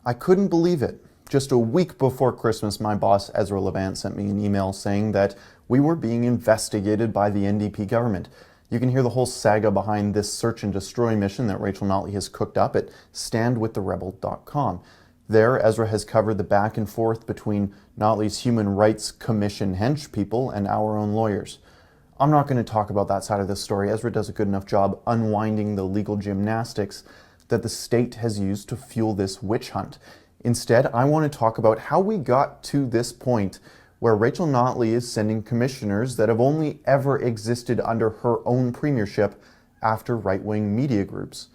I couldn't believe it. Just a week before Christmas, my boss Ezra Levant sent me an email saying that we were being investigated by the NDP government. You can hear the whole saga behind this search and destroy mission that Rachel Notley has cooked up at standwiththerebel.com. There, Ezra has covered the back and forth between Notley's Human Rights Commission hench people and our own lawyers. I'm not going to talk about that side of the story. Ezra does a good enough job unwinding the legal gymnastics that the state has used to fuel this witch hunt. Instead, I want to talk about how we got to this point where Rachel Notley is sending commissioners that have only ever existed under her own premiership after right-wing media groups.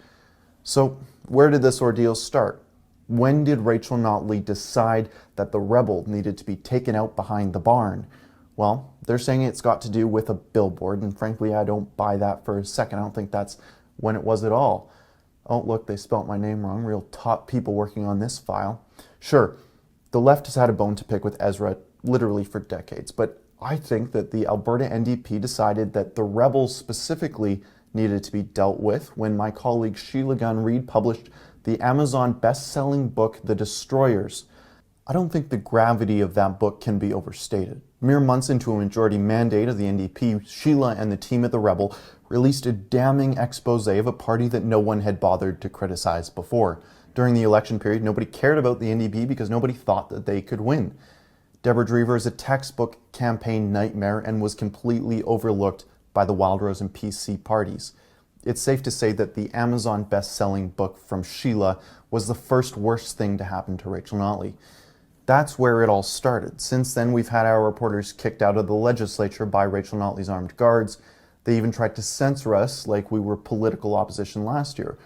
So, where did this ordeal start? When did Rachel Notley decide that the rebel needed to be taken out behind the barn? Well, they're saying it's got to do with a billboard, and frankly, I don't buy that for a second. I don't think that's when it was at all. Oh, look, they spelt my name wrong. Real top people working on this file. Sure, the left has had a bone to pick with Ezra literally for decades, but I think that the Alberta NDP decided that the rebels specifically needed to be dealt with when my colleague Sheila Gunn-Reid published the Amazon best-selling book, The Destroyers. I don't think the gravity of that book can be overstated. Mere months into a majority mandate of the NDP, Sheila and the team at the Rebel released a damning expose of a party that no one had bothered to criticize before. During the election period, nobody cared about the NDP because nobody thought that they could win. Debora Reaver is a textbook campaign nightmare and was completely overlooked by the Wildrose and PC parties. It's safe to say that the Amazon best-selling book from Sheila was the first worst thing to happen to Rachel Notley. That's where it all started. Since then, we've had our reporters kicked out of the legislature by Rachel Notley's armed guards. They even tried to censor us like we were political opposition last year.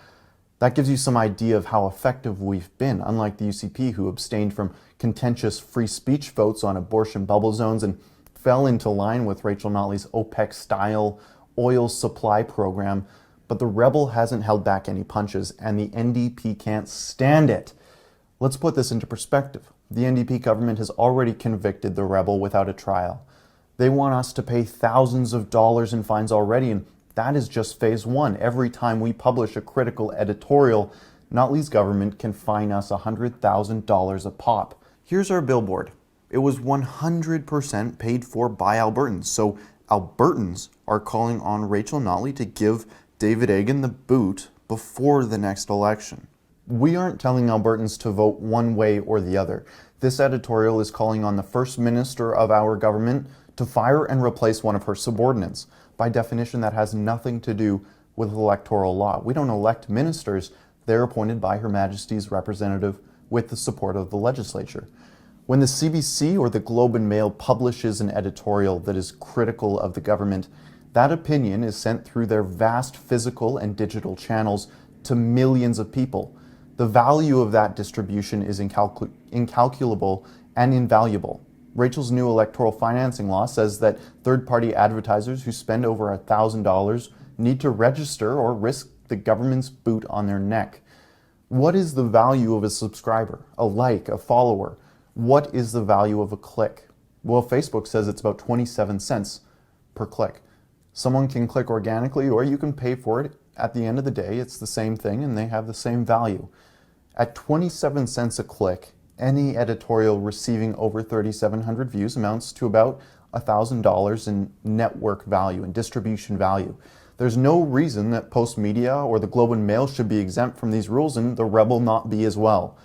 That gives you some idea of how effective we've been, unlike the UCP, who abstained from contentious free speech votes on abortion bubble zones and fell into line with Rachel Notley's OPEC-style oil supply program. But the Rebel hasn't held back any punches, and the NDP can't stand it. Let's put this into perspective. The NDP government has already convicted the Rebel without a trial. They want us to pay thousands of dollars in fines already, and that is just phase one. Every time we publish a critical editorial, Notley's government can fine us $100,000 a pop. Here's our billboard. It was 100% paid for by Albertans, so Albertans are calling on Rachel Notley to give David Eggen the boot before the next election. We aren't telling Albertans to vote one way or the other. This editorial is calling on the First Minister of our government to fire and replace one of her subordinates. By definition, that has nothing to do with electoral law. We don't elect ministers. They're appointed by Her Majesty's representative with the support of the legislature. When the CBC or the Globe and Mail publishes an editorial that is critical of the government, that opinion is sent through their vast physical and digital channels to millions of people. The value of that distribution is incalculable and invaluable. Rachel's new electoral financing law says that third-party advertisers who spend over $1,000 need to register or risk the government's boot on their neck. What is the value of a subscriber, a like, a follower? What is the value of a click? Well, Facebook says it's about 27 cents per click. Someone can click organically or you can pay for it. At the end of the day, it's the same thing and they have the same value. At 27 cents a click, any editorial receiving over 3,700 views amounts to about $1,000 in network value and distribution value. There's no reason that Postmedia or the Globe and Mail should be exempt from these rules and the Rebel not be as well.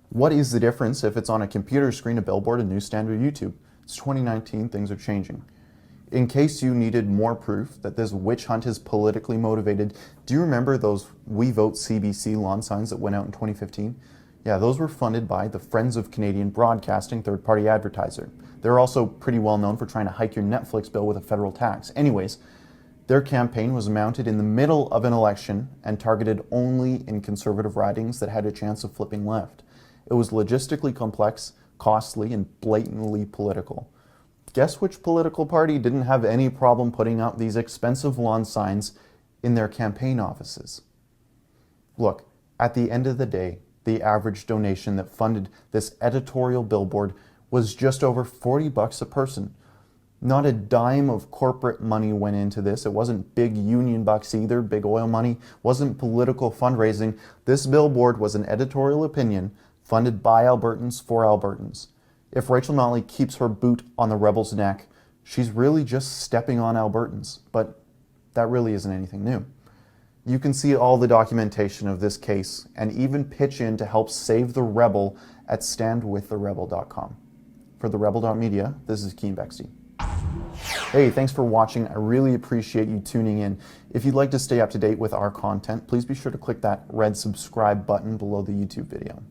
What is the difference if it's on a computer screen, a billboard, a newsstand, or YouTube? It's 2019, things are changing. In case you needed more proof that this witch hunt is politically motivated, do you remember those We Vote CBC lawn signs that went out in 2015? Yeah, those were funded by the Friends of Canadian Broadcasting third-party advertiser. They're also pretty well known for trying to hike your Netflix bill with a federal tax. Anyways, their campaign was mounted in the middle of an election and targeted only in conservative ridings that had a chance of flipping left. It was logistically complex, costly, and blatantly political. Guess which political party didn't have any problem putting up these expensive lawn signs in their campaign offices? Look, at the end of the day, the average donation that funded this editorial billboard was just over $40 a person. Not a dime of corporate money went into this. It wasn't big union bucks either, big oil money, wasn't political fundraising. This billboard was an editorial opinion funded by Albertans for Albertans. If Rachel Notley keeps her boot on the rebels' neck, she's really just stepping on Albertans, but that really isn't anything new. You can see all the documentation of this case and even pitch in to help save the rebel at standwiththerebel.com. For therebel.media, this is Keean Bexte. Hey, thanks for watching. I really appreciate you tuning in. If you'd like to stay up to date with our content, please be sure to click that red subscribe button below the YouTube video.